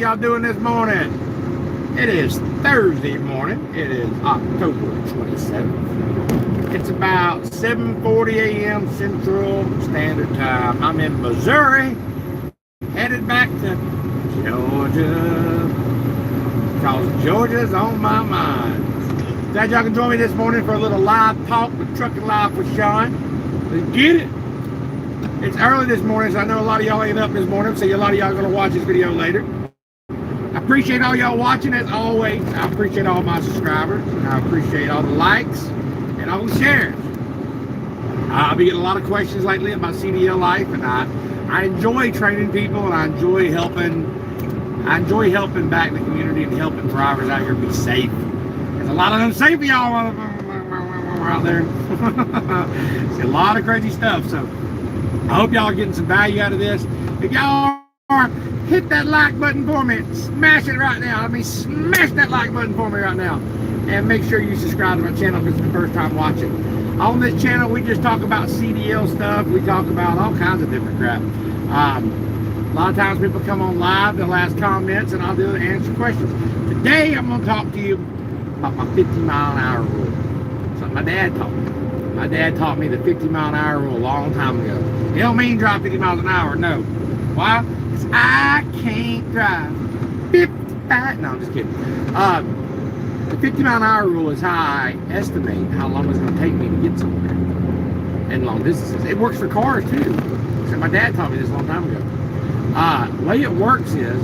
y'all doing this morning? It is Thursday morning. It is October 27th. It's about 7:40 a.m. Central Standard Time. I'm in Missouri, headed back to Georgia, because Georgia's on my mind. Glad y'all can join me this morning for a little live talk with Trucking Live with Sean. Let's get it. It's early this morning, so I know a lot of y'all ain't up this morning, so a lot of y'all are going to watch this video later. I appreciate all y'all watching, as always. I appreciate all my subscribers, and I appreciate all the likes and all the shares. I've been getting a lot of questions lately about CDL life, and I enjoy training people, and I enjoy helping back the community and helping drivers out here be safe. There's a lot of unsafe y'all out there. See a lot of crazy stuff, so I hope y'all are getting some value out of this. If y'all are, hit that like button for me. Smash it right now. Smash that like button for me right now. And make sure you subscribe to my channel if it's the first time watching. On this channel, we just talk about CDL stuff. We talk about all kinds of different crap. A lot of times people come on live, they'll ask comments, and I'll do it, answer questions. Today, I'm going to talk to you about my 50-mile-an-hour rule. Something my dad taught me. My dad taught me the 50-mile-an-hour rule a long time ago. It don't mean drive 50 miles an hour, no. Why? Because I can't drive 55. No, I'm just kidding. The 50-mile-an-hour rule is how I estimate how long it's going to take me to get somewhere in long distances. It works for cars too. So my dad taught me this a long time ago. The way it works is,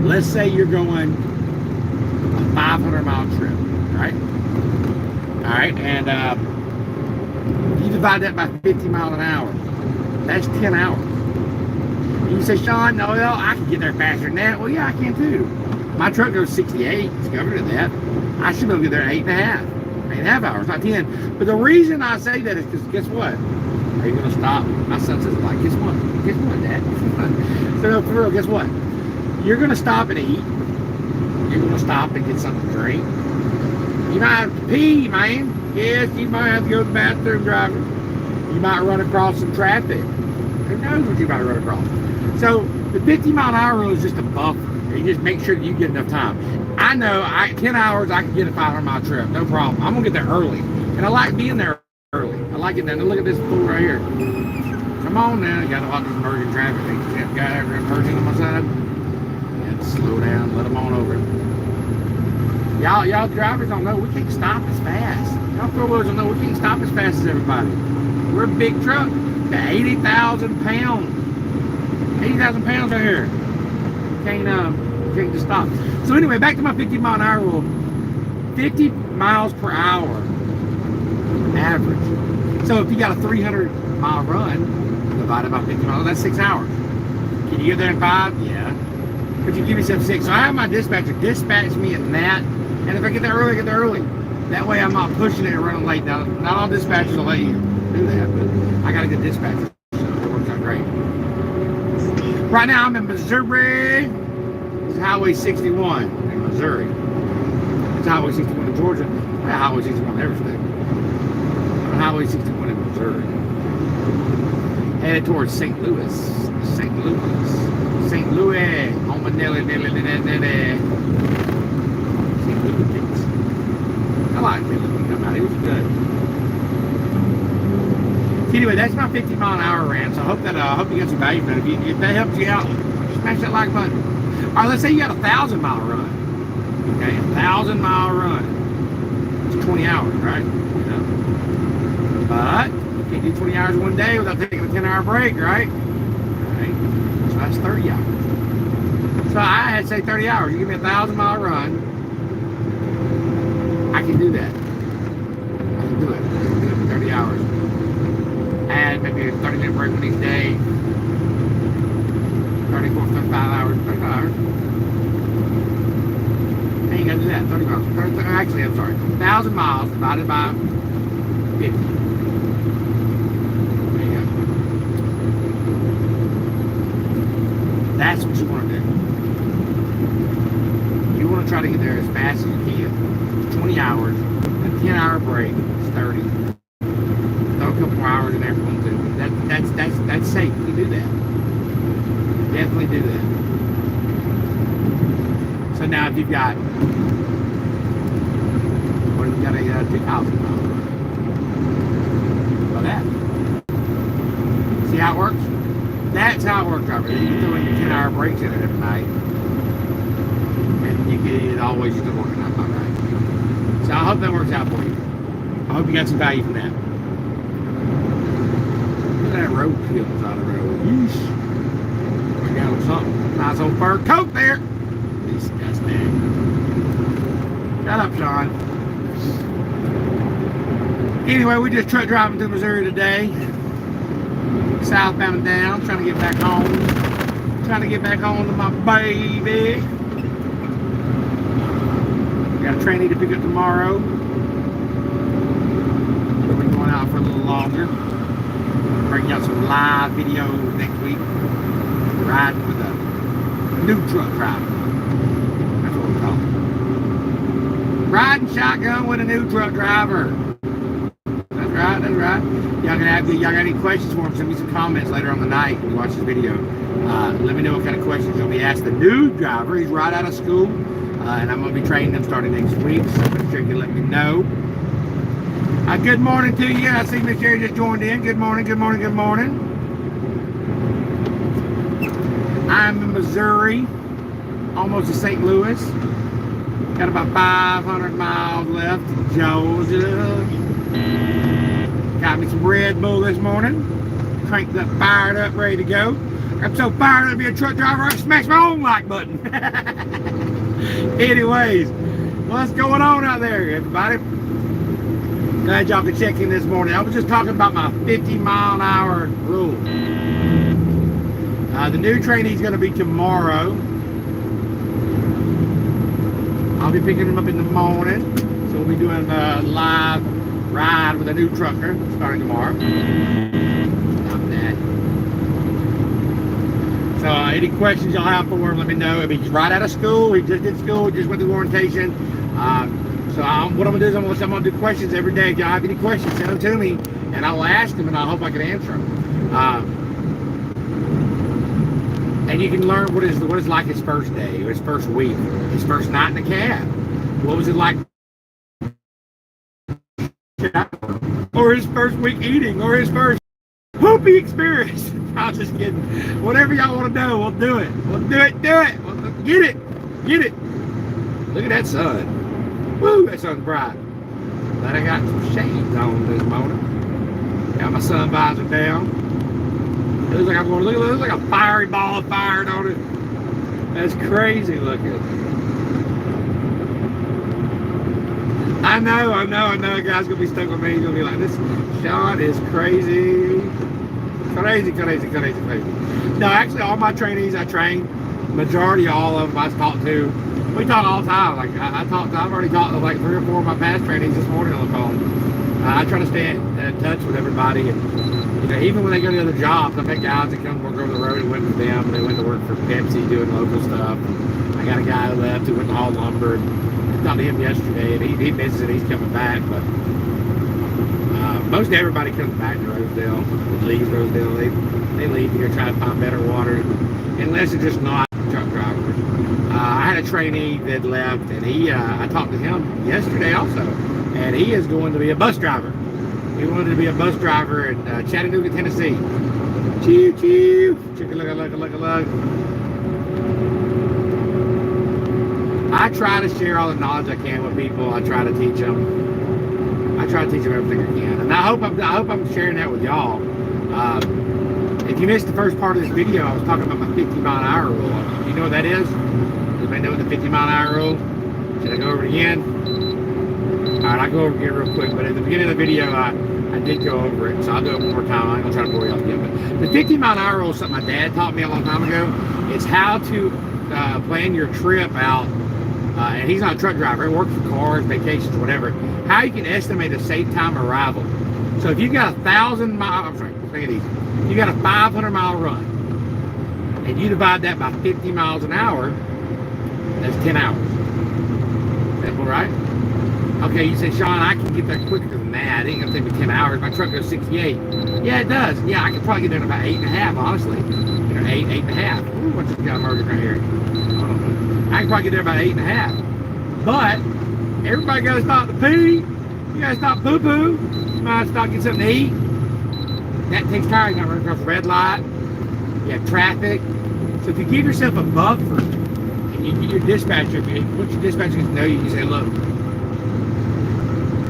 let's say you're going a 500-mile trip, right? All right, and you divide that by 50 miles an hour. That's 10 hours. You say, Sean, no, well, I can get there faster than that. Well, yeah, I can too. My truck goes 68. It's covered in that. I should be able to get there in 8.5 hours, not 10. But the reason I say that is because guess what? Are you going to stop? My son says, like, guess what? Guess what, Dad? So, for real, guess what? You're going to stop and eat. You're going to stop and get something to drink. You might have to pee, man. Yes, you might have to go to the bathroom, driver. You might run across some traffic. Who knows what you might run across? So the 50-mile-an-hour rule is just a buffer. You just make sure that you get enough time. I know 10 hours I can get a 500-mile trip, no problem. I'm gonna get there early, and I like being there early. I like it. Now look at this fool right here. Come on now, you gotta watch this merging traffic. They got every person on my side. You have to slow down, let them on over. Y'all drivers don't know we can't stop as fast. Y'all four-wheelers don't know we can't stop as fast as everybody. We're a big truck. Got 80,000 pounds. 80,000 pounds right here. Can't just stop. So anyway, back to my 50-mile-an-hour rule. 50 miles per hour average. So if you got a 300-mile run divided by 50 miles, that's 6 hours. Can you get there in 5? Yeah. But you give yourself 6. So I have my dispatcher dispatch me in that. And if I get there early, I get there early. That way I'm not pushing it and running late. Now, not all dispatchers will let you do that, but I got a good dispatcher. So it works out great. Right now I'm in Missouri. It's Highway 61 in Missouri. It's Highway 61 in Georgia. Highway 61 in every state. Highway 61 in Missouri. Headed towards St. Louis. St. Louis. Home of Nelly. St. Louis Kicks. I like Nelly when he come out. He was good. Anyway, that's my 50-mile-an-hour rant. So I hope you got some value from it. If that helps you out, smash that like button. All right, let's say you got a 1,000-mile run. Okay, a 1,000-mile run. It's 20 hours, right? You know? But you can't do 20 hours one day without taking a 10-hour break, right? Right? So that's 30 hours. So I had to say 30 hours. You give me a 1,000-mile run, I can do that. I can do it. I can do it for 30 hours. Add maybe a 30-minute break on each day. 34, 35 hours, 35 hours. I ain't gonna do that. 30 miles. Actually, I'm sorry. 1,000 miles divided by 50. There you go. That's what you want to do. You want to try to get there as fast as you can. 20 hours. A 10-hour break. It's 30. Throw a couple more hours in there for one too. That's safe. You do that. Definitely do that. now if you've got, what if you got a 2,000 mile run? Well, that. See how it works? That's how it works over there. You can throw in your 10-hour breaks in it every night. And you get it always just working out all right. So I hope that works out for you. I hope you got some value from that. Look at that road kills out of the road. Yeesh. We got something. Nice old fur coat there. Disgusting. Shut up, Sean. Anyway, we just truck driving through Missouri today. Southbound and down, trying to get back home. Trying to get back home to my baby. Got a trainee to pick up tomorrow. We'll be going out for a little longer. Bring out some live videos next week. Riding with a new truck driver. That's what we call it. Riding shotgun with a new truck driver. That's right, that's right. Y'all got any questions for him? Send me some comments later on the night when you watch this video. Let me know what kind of questions you'll be asked the new driver. He's right out of school. And I'm going to be training them starting next week. So make sure you can let me know. Good morning to you. I see Miss Jerry just joined in. Good morning, good morning, good morning. I'm in Missouri, almost to St. Louis. Got about 500 miles left to Georgia. Got me some Red Bull this morning. Cranked up, fired up, ready to go. I'm so fired up to be a truck driver, I smashed my own like button. Anyways, what's going on out there, everybody? Glad y'all could check in this morning. I was just talking about my 50-mile-an-hour rule. The new trainee's going to be tomorrow. I'll be picking him up in the morning. So we'll be doing a live ride with a new trucker starting tomorrow. Stop that. So any questions y'all have for him, let me know. If he's right out of school, he just did school, he just went through orientation. So what I'm going to do is I'm going to do questions every day. If y'all have any questions, send them to me, and I'll ask them, and I hope I can answer them. And you can learn what it's like his first day, his first week, his first night in the cab. What was it like? Or his first week eating, or his first poopy experience. I'm just kidding. Whatever y'all want to know, we'll do it. We'll do it. We'll get it. Look at that sun. Woo, that sun's bright. Glad I got some shades on this morning. Got my sun visor down. Looks like I'm going to look like a fiery ball of fire, don't it? That's crazy looking. I know, a guy's gonna be stuck with me. He's gonna be like, this Sean is crazy. Crazy. No, actually all my trainees I train, majority all of them I talk to. We talk all the time. Like I've already talked to like 3 or 4 of my past trainees this morning on the phone. I try to stay in touch with everybody, and even when they go to other jobs, I've had guys that come work over the road and went with them, and they went to work for Pepsi doing local stuff. I got a guy who left who went to haul lumber. I talked to him yesterday, and he misses it. He's coming back, but most everybody comes back to Rosedale, leaves Rosedale. They leave here trying to find better water, unless it's just not truck drivers. I had a trainee that left, and I talked to him yesterday also, and he is going to be a bus driver. He wanted to be a bus driver in Chattanooga, Tennessee. Choo choo, chicka-lugga-lugga-lugga-lugga. I try to share all the knowledge I can with people. I try to teach them. I try to teach them everything I can, and I hope I'm sharing that with y'all. If you missed the first part of this video, I was talking about my 50-mile-an-hour rule. You know what that is? Anybody know what the 50-mile-an-hour rule? Should I go over it again? All right, I'll go over it again real quick. But at the beginning of the video, I did go over it, so I'll do it one more time. I'm gonna try to bore y'all again. But the 50-mile-an-hour rule is something my dad taught me a long time ago. It's how to plan your trip out. And he's not a truck driver. He works for cars, vacations, whatever. How you can estimate a safe time arrival. So if you've got 1,000 miles, think of these. You got a 500-mile run, and you divide that by 50 miles an hour. That's 10 hours. Simple, right? Okay, you say, Sean, I can get there quicker than that. It ain't gonna take me 10 hours. My truck goes 68. Yeah, it does. Yeah, I could probably get there in about 8.5, honestly. 8.5. Ooh, what's this guy murdered right here? Hold on. I can probably get there about 8.5. But everybody gotta stop to pee. You gotta stop poo-poo. You might stop get something to eat. That takes time. You gotta run across a red light. You have traffic. So if you give yourself a buffer, and you get your dispatcher, once your dispatcher gets to know you, you say, look,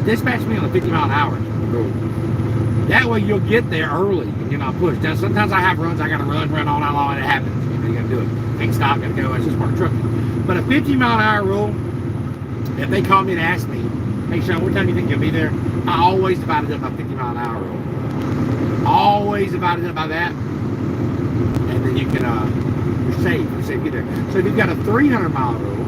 dispatch me on a 50-mile-an-hour rule. That way you'll get there early and you're not pushed. Now, sometimes I have runs, I gotta run all night long, and it happens. You gotta do it. Can't stop, gotta go, it's just part of trucking. But a 50-mile-an-hour rule, if they call me and ask me, hey Sean, what time do you think you'll be there? I always divide it up by 50-mile-an-hour rule. Always divide it up by that. And then you can, you're safe to get there. So if you've got a 300-mile rule,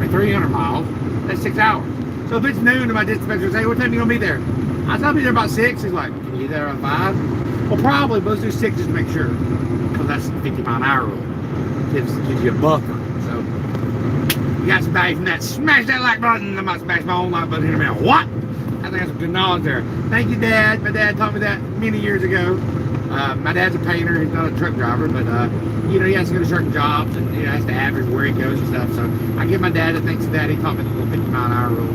300 miles, that's 6 hours. So if it's noon and my dispatcher say, what time are you gonna be there? I said I'll be there about 6. He's like, can you be there at 5? Well, probably, but let's do 6 just to make sure. Because that's the 50-mile-an-hour rule. Gives you a buffer. So you got some value from that. Smash that like button. I'm about to smash my own like button in a minute. What? I think that's some good knowledge there. Thank you, Dad. My dad taught me that many years ago. My dad's a painter. He's not a truck driver, but you know, he has to go to certain jobs and he has to average where he goes and stuff. So I give my dad a thanks to that. He taught me the little 50-mile-an-hour rule.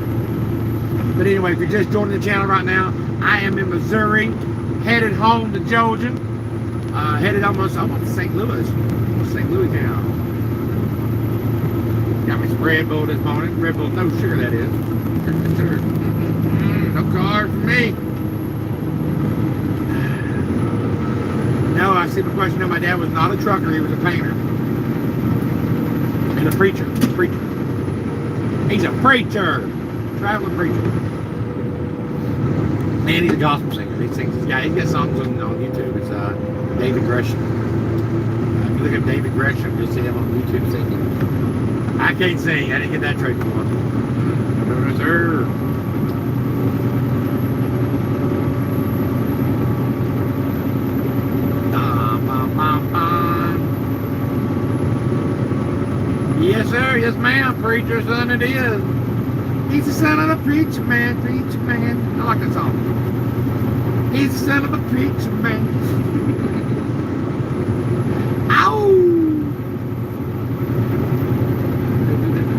But anyway, if you're just joining the channel right now, I am in Missouri, headed home to Georgia, headed almost to St. Louis town. Got me some Red Bull this morning. Red Bull, no sugar that is. No carbs for me. No, I see the question. No, my dad was not a trucker. He was a painter and a preacher. He's a preacher. Traveling preacher. Man, he's a gospel singer. He sings this guy. He's got songs on YouTube. It's David Gresham. If you look at David Gresham, you'll see him on YouTube singing. I can't sing. I didn't get that trade for him. No, sir. Yes, sir. Yes, ma'am. Preacher's son it is. He's the son of a preacher man, preacher man. I like that song. He's the son of a preacher man. Ow!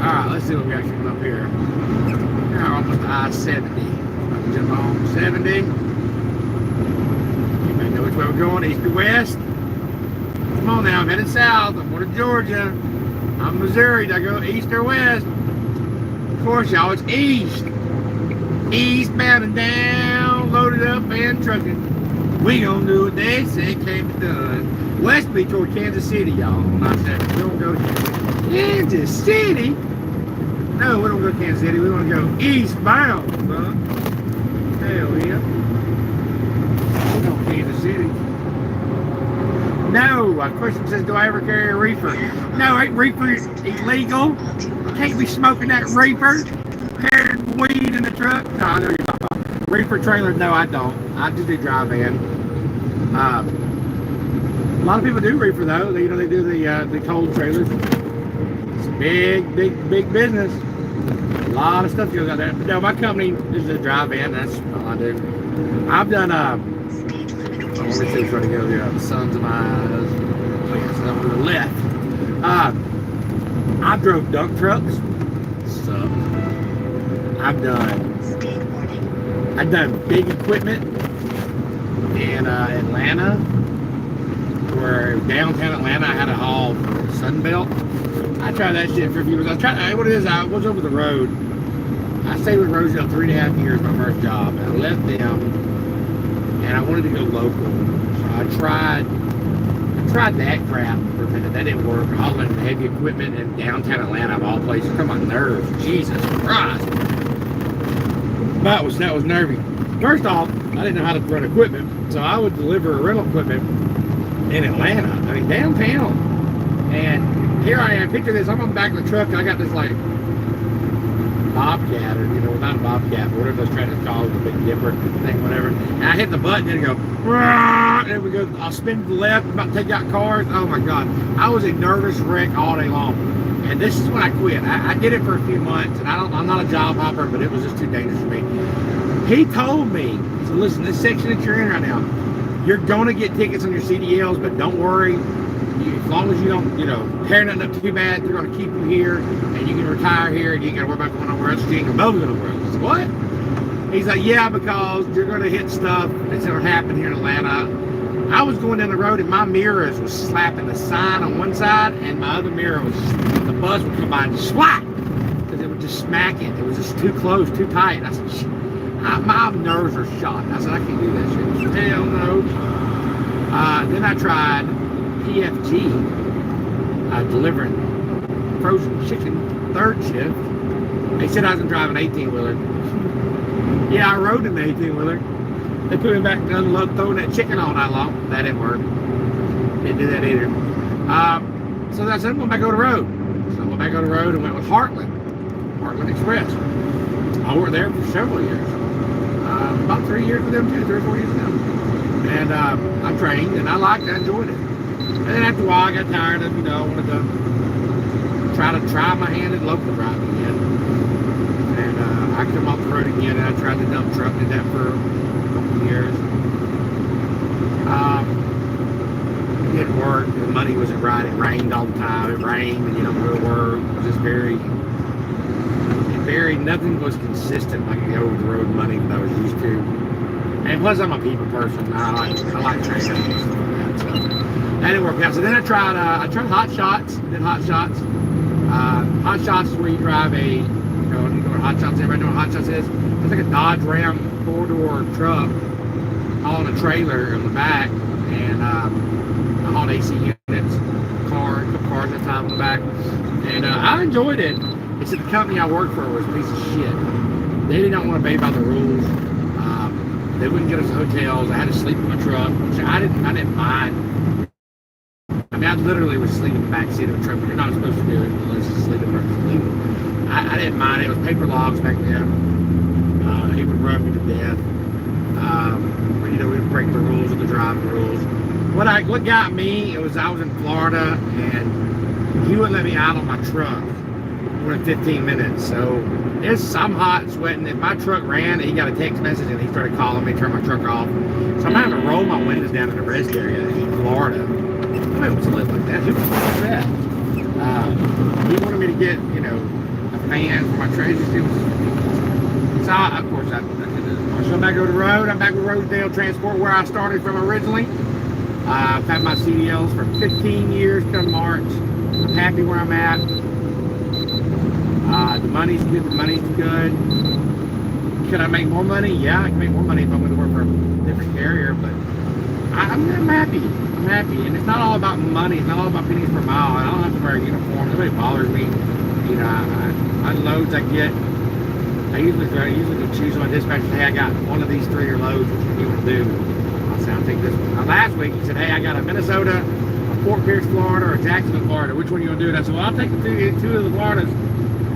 Alright, let's see what we got coming up here. We're almost to I-70. About to jump on 70. You may know which way we're going, east or west. Come on now, I'm headed south. I'm going to Georgia. I'm Missouri. Do I go east or west? Of course, y'all, it's east. Eastbound and down, loaded up and trucking. We gonna do what they say can't be done. West be toward Kansas City, y'all. Not that. We don't go to Kansas City. No, we don't go to Kansas City. We want to go eastbound, son. Hell yeah. We go to Kansas City. No, a question says, do I ever carry a reefer? No, ain't reefer illegal. Can't be smoking that reefer. Carrying weed in the truck. No, I know you're talking about. Reefer trailers, no, I don't. I just do dry van. A lot of people do reefer though. They, you know, they do the cold trailers. It's big business. A lot of stuff goes out there. But no, my company is a dry van. That's all I do. I've done let me see what's trying to go here. The sun's in my eyes. It's over to the left. I drove dump trucks. So I've done big equipment in Atlanta, where downtown Atlanta I had to haul Sunbelt. I tried that shit for a few years. I was over the road. I stayed with Roseville 3.5 years, my first job. And I left them and I wanted to go local. So I tried that crap for a minute. That didn't work. Hauling heavy equipment in downtown Atlanta of all places. Come on, nerves. Jesus Christ. That was nervy. First off, I didn't know how to run equipment, so I would deliver rental equipment in Atlanta. I mean, downtown. And here I am. Picture this. I'm on the back of the truck. And I got this like Bobcat, or not a Bobcat, but whatever those tractors called, the Big Dipper thing, whatever. And I hit the button and it go, and it would go. I'll spin to the left, about to take out cars. Oh my God, I was a nervous wreck all day long. And this is when I quit. I did it for a few months, and I'm not a job hopper, but it was just too dangerous for me. He told me, so listen, this section that you're in right now, you're gonna get tickets on your CDLs, but don't worry, as long as you don't, tear nothing up too bad, they're going to keep you here, and you can retire here, and you ain't got to worry about going nowhere else. You ain't going to go nowhere else. I said, what? He's like, yeah, because you're going to hit stuff that's going to happen here in Atlanta. I was going down the road, and my mirrors was slapping the sign on one side, and my other mirror was, the bus would come by and just slap, because it would just smack it. It was just too close, too tight. I said, my nerves are shot. I said, I can't do that shit. He said, hell no. Then I tried PFG, delivering frozen chicken, third shift. They said I was going to drive an 18-wheeler. Yeah, I rode in the 18-wheeler. They put me back to unload, throwing that chicken all night long. That didn't work. Didn't do that either. So I said, I'm going back on the road. So I went back on the road and went with Heartland Express. I worked there for several years. About 3 years with them, 3 or 4 years with them. And I trained, and I liked it, I enjoyed it. And then after a while, I got tired of, I wanted to try my hand at local driving again. And I come off the road again, and I tried the dump truck, did that for a couple of years. It didn't work, the money wasn't right, it rained all the time, it rained, and go to work. It was just very, nothing was consistent like the over-the-road money that I was used to. And plus, I'm a people person. I like training and stuff like that. So that didn't work out. So then I tried Hot Shots. Did Hot Shots. Hot Shots is where you drive you know what Hot Shots is? Everybody know what Hot Shots is? It's like a Dodge Ram 4-door truck on a trailer in the back, and I hauled AC units, a couple cars at a time on the back, and I enjoyed it. Except the company I worked for was a piece of shit. They did not want to obey by the rules. They wouldn't get us hotels. I had to sleep in my truck, which I didn't mind. I mean, I literally was sleeping in the back seat of a truck, but you're not supposed to do it unless you sleep in the I didn't mind. It was paper logs back then. He would rub me to death. We'd break the rules of the driving rules. What got me, I was in Florida, and he wouldn't let me out on my truck in 15 minutes. So I'm hot, sweating. If my truck ran, he got a text message and he started calling me, turn my truck off. So I'm having to roll my windows down in the rest area in Florida. Nobody wants to live like that. Who wants to live like that? He wanted me to get, a fan for my treasure. So of course I did it. So I'm back on the road. I'm back with Rosedale Transport, where I started from originally. I've had my CDLs for 15 years come March. I'm happy where I'm at. The money's good. The money's good. Could I make more money? Yeah, I can make more money if I'm going to work for a different carrier. But I'm happy. I'm happy, and it's not all about money. It's not all about pennies per mile. I don't have to wear a uniform. Nobody bothers me. I loads I get. I usually can choose my dispatcher. Hey, I got one of these 3 loads. Which one you want to do? I'll say I'll take this one. Now, last week he said, hey, I got a Minnesota, a Fort Pierce, Florida, or a Jacksonville, Florida. Which one you want to do? And I said, well, I'll take two of the Floridas.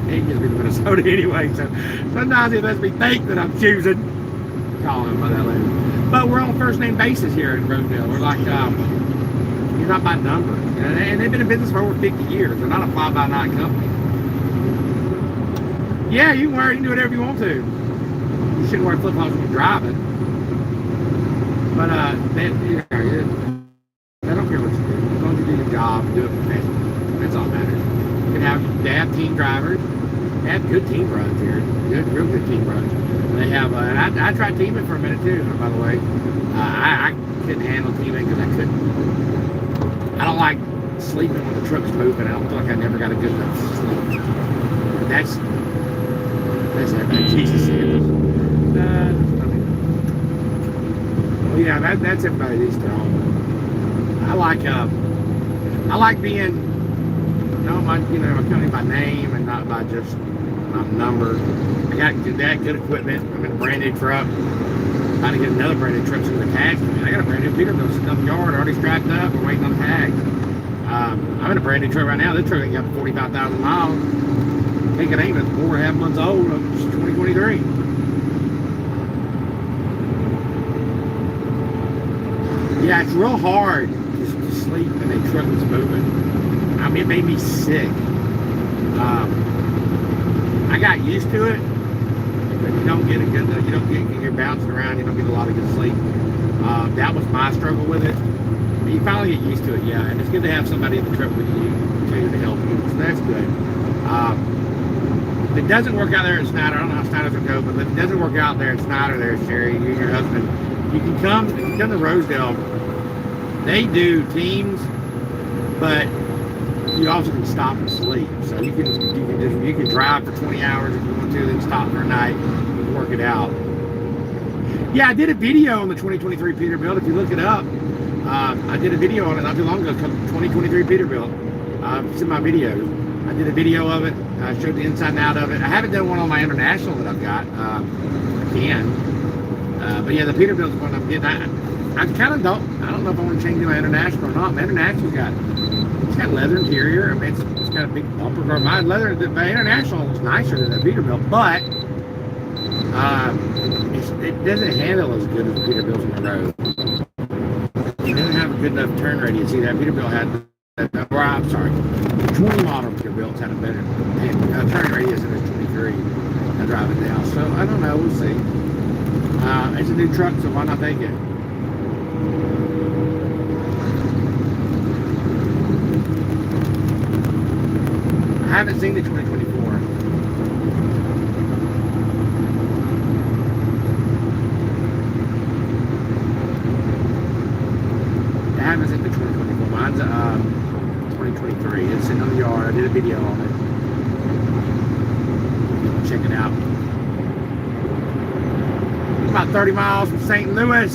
He gives me the Minnesota anyway, so sometimes he lets me think that I'm choosing. Call him by that later. But we're on first name basis here in Rosedale. We're like, you're not by number. And they've been in business for over 50 years. They're not a fly-by-night company. Yeah, you can wear it, you can do whatever you want to. You shouldn't wear flip-flops when you're driving. But they don't care what you do. As long as you do your job, do it professionally. That's all that matters. They have team drivers. They have good team runs here. Real good team runs. They have, and I tried teaming for a minute too, by the way. I couldn't handle teaming because I don't like sleeping when the truck's moving. I don't feel like I never got a good enough sleep. But that's everybody. Jesus is. Well, yeah, that's everybody these days. I like being. My company by name and not by just my number. I got good equipment. I'm in a brand new truck. I'm about to get another brand new truck soon. The tags. I got a brand new Peterbilt sitting up the yard, already strapped up. We're waiting on the tags. I'm in a brand new truck right now. This truck ain't got 45,000 miles. I think it ain't. It's 4.5 months old. It's 2023. Yeah, it's real hard to sleep in a truck that's moving. I mean, it made me sick. I got used to it, but you don't get you're bouncing around, you don't get a lot of good sleep. That was my struggle with it. You finally get used to it, yeah. And it's good to have somebody in the truck with you too to help you. So that's good. If it doesn't work out there in Snyder, I don't know how Snyder's will go, but if it doesn't work out there in Snyder, there, Sherry, you and your husband, you can come to Rosedale. They do teams, but you also can stop and sleep. So you can drive for 20 hours if you want to, then stop for a night and work it out. Yeah, I did a video on the 2023 Peterbilt. If you look it up, I did a video on it not too long ago. 2023 Peterbilt. It's in my videos. I did a video of it. I showed the inside and out of it. I haven't done one on my International that I've got. I can. But yeah, the Peterbilt's one I'm getting. I kind of don't know if I want to change my International or not. My International's got leather interior. I mean, it's got a big bumper car. My International is nicer than the Peterbilt, but it doesn't handle as good as the Peterbilt's on the road. It doesn't have a good enough turn radius. See, that Peterbilt had, I'm sorry, the 20 model Peterbilt's had a better turn radius than the 23. I drive it now, so I don't know. We'll see. It's a new truck, so why not take it? I haven't seen the 2024. I haven't seen the 2024. Mine's 2023. It's sitting on the yard. I did a video on it. Check it out. About 30 miles from St. Louis.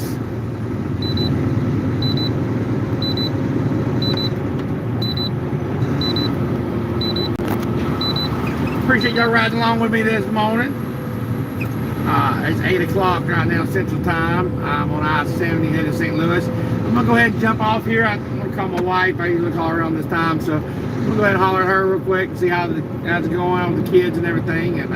Appreciate y'all riding along with me this morning. It's 8 o'clock right now Central Time. I'm on I-70 headed to St. Louis. I'm gonna go ahead and jump off here. I'm gonna call my wife. I usually call her around this time, so I'm gonna go ahead and holler at her real quick and see how's it going with the kids and everything. And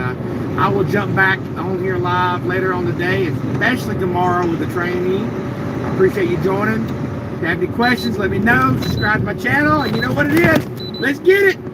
I will jump back on here live later on the day, especially tomorrow with the trainee. I appreciate you joining. If you have any questions, let me know. Subscribe to my channel, and you know what it is. Let's get it.